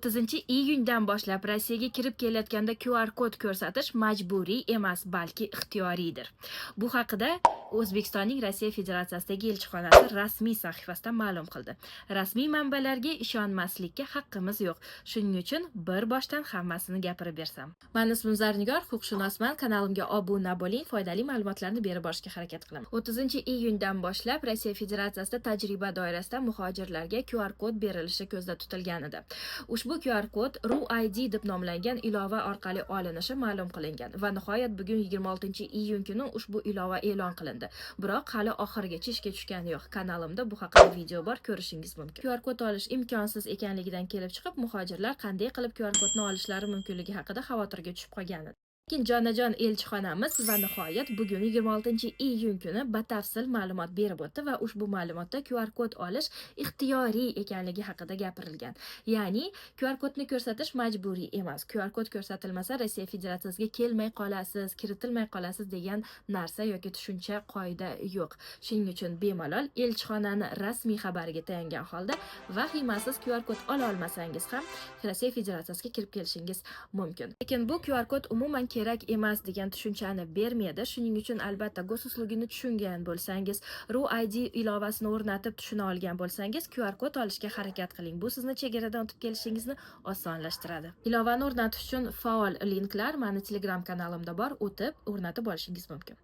30-iyundan boshlab Rossiyaga kirib kelayotganda QR kod ko'rsatish majburiy emas, balki ixtiyoriydir. Bu haqida O'zbekistonning Rossiya Federatsiyasidagi elchixonasi rasmiy sahifasida ma'lum qildi. Rasmiy manbalarga ishonmaslikka haqqimiz yo'q. Shuning uchun bir boshdan hammasini gapirib bersam. Men ismim Zarnigor, huquqshunosman. Kanalimga obuna bo'ling, foydali ma'lumotlarni berib borishga harakat qilaman. 30-iyundan boshlab Rossiya Federatsiyasida tajriba doirasida muhojirlarga QR kod berilishi ko'zda tutilgan edi. Ushbu QR kod RUID deb nomlangan ilova orqali olinishi ma'lum qilingan va nihoyat bugun 26-iyun kuni ushbu ilova e'lon qilindi. Biroq hali oxirigacha ishga tushgani yo'q. Kanalimda bu haqida video bor, ko'rishingiz mumkin. QR kod olish imkonsiz ekanligidan kelib chiqib, muhojirlar qanday qilib QR kodni olishlari mumkinligi haqida xavotirga tushib qolgan edi. Lekin jonajon elchixonamiz va nihoyat bugun 26-iyun kuni batafsil ma'lumot berib o'tdi va ushbu ma'lumotda QR kod olish ixtiyoriy ekanligi haqida gapirilgan. Ya'ni QR kodni ko'rsatish majburiy emas. QR kod ko'rsatilmasa Rossiya Federatsiyasiga kelmay qolasiz, kiritilmay qolasiz degan narsa yoki tushuncha, qoida yo'q. Shuning uchun bemalol elchixonani rasmiy xabariga tayangan holda vahimasiz QR kod ola olmasangiz ham Rossiya Federatsiyasiga kirib kelishingiz mumkin. Lekin bu QR kod umuman kerak emas degan tushunchani bermaydi. Shuning uchun albatta go'suslugini tushungan bo'lsangiz, RUID ilovasini o'rnatib tushuna olgan bo'lsangiz, QR kod olishga harakat qiling. Bu sizni chegaradan o'tib kelishingizni osonlashtiradi. Ilovani o'rnatish uchun faol linklar meni Telegram kanalimda bor, o'tib o'rnatib olishingiz mumkin.